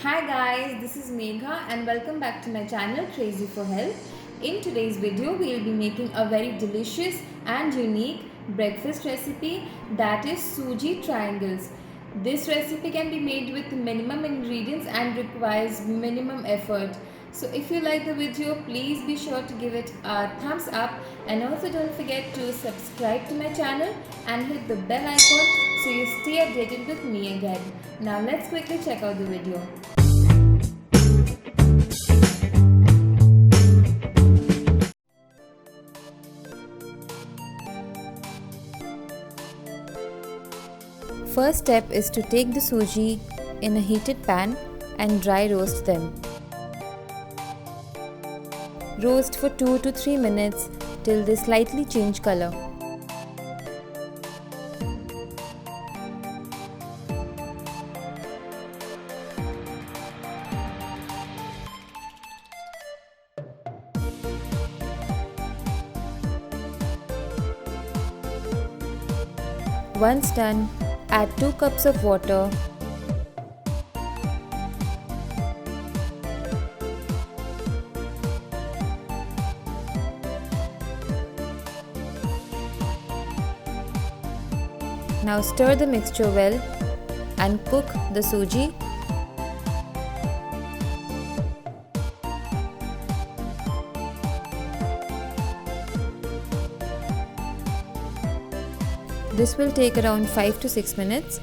Hi guys, this is Megha and welcome back to my channel Crazy for Health. In today's video, we will be making a very delicious and unique breakfast recipe that is Suji triangles. This recipe can be made with minimum ingredients and requires minimum effort. So if you like the video, please be sure to give it a thumbs up and also don't forget to subscribe to my channel and hit the bell icon so you stay updated with me again. Now let's quickly check out the video. First step is to take the Suji in a heated pan and dry roast them. Roast for 2 to 3 minutes till they slightly change color. Once done, add 2 cups of water. Now stir the mixture well and cook the Suji. This will take around 5 to 6 minutes.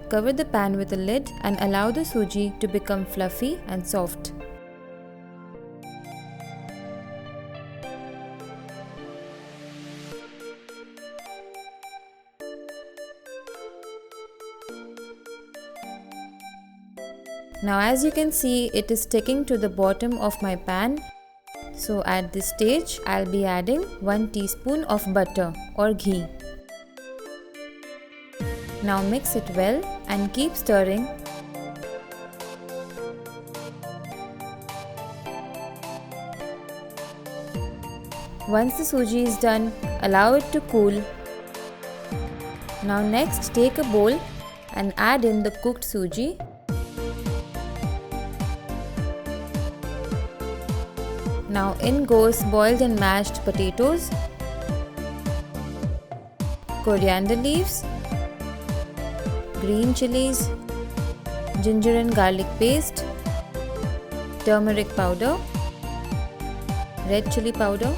Cover the pan with a lid and allow the Suji to become fluffy and soft. Now as you can see, it is sticking to the bottom of my pan. So at this stage, I'll be adding 1 teaspoon of butter or ghee. Now mix it well and keep stirring. Once the Suji is done, allow it to cool. Now next, take a bowl and add in the cooked Suji. Now in goes boiled and mashed potatoes, coriander leaves, green chilies, ginger and garlic paste, turmeric powder, red chili powder,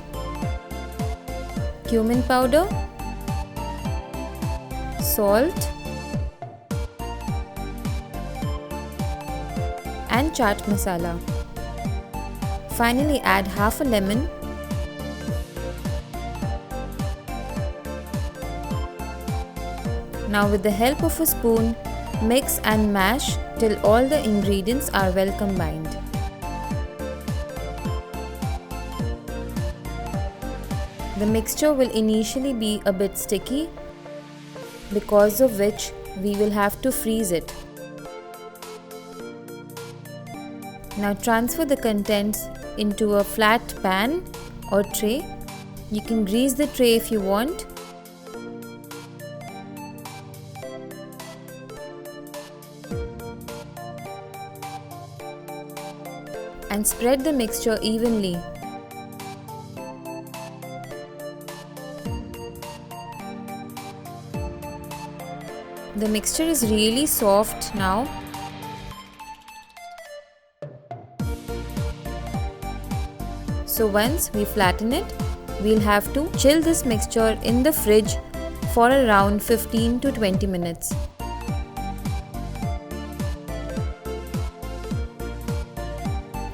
cumin powder, salt and chaat masala. Finally add half a lemon. Now with the help of a spoon, mix and mash till all the ingredients are well combined. The mixture will initially be a bit sticky, because of which we will have to freeze it. Now transfer the contents into a flat pan or tray. You can grease the tray if you want. And spread the mixture evenly. The mixture is really soft now. So once we flatten it, we'll have to chill this mixture in the fridge for around 15 to 20 minutes.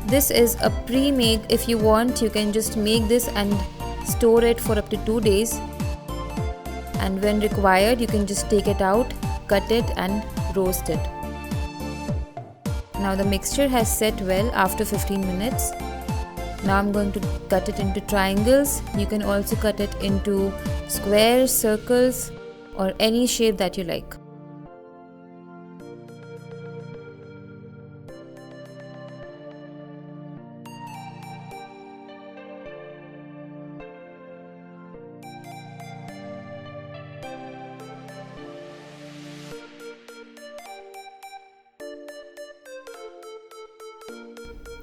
This is a pre-made. If you want, you can just make this and store it for up to 2 days. And when required, you can just take it out, cut it and roast it. Now the mixture has set well after 15 minutes. Now I'm going to cut it into triangles. You can also cut it into squares, circles or any shape that you like.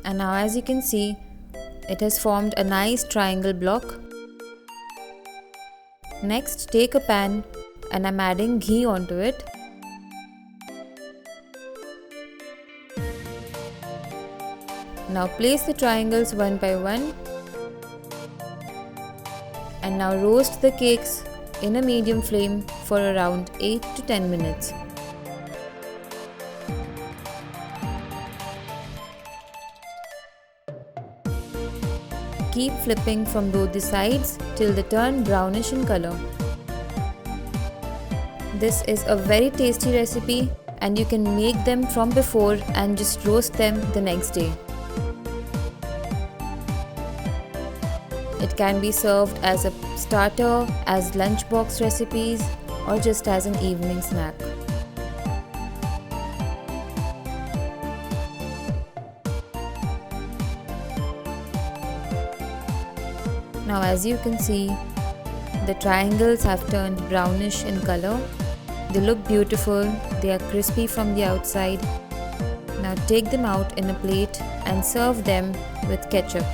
And now as you can see, it has formed a nice triangle block. Next, take a pan and I'm adding ghee onto it. Now place the triangles one by one and now roast the cakes in a medium flame for around 8 to 10 minutes. Keep flipping from both the sides till they turn brownish in color. This is a very tasty recipe and you can make them from before and just roast them the next day. It can be served as a starter, as lunchbox recipes, or just as an evening snack. Now as you can see, the triangles have turned brownish in color. They look beautiful, they are crispy from the outside. Now take them out in a plate and serve them with ketchup.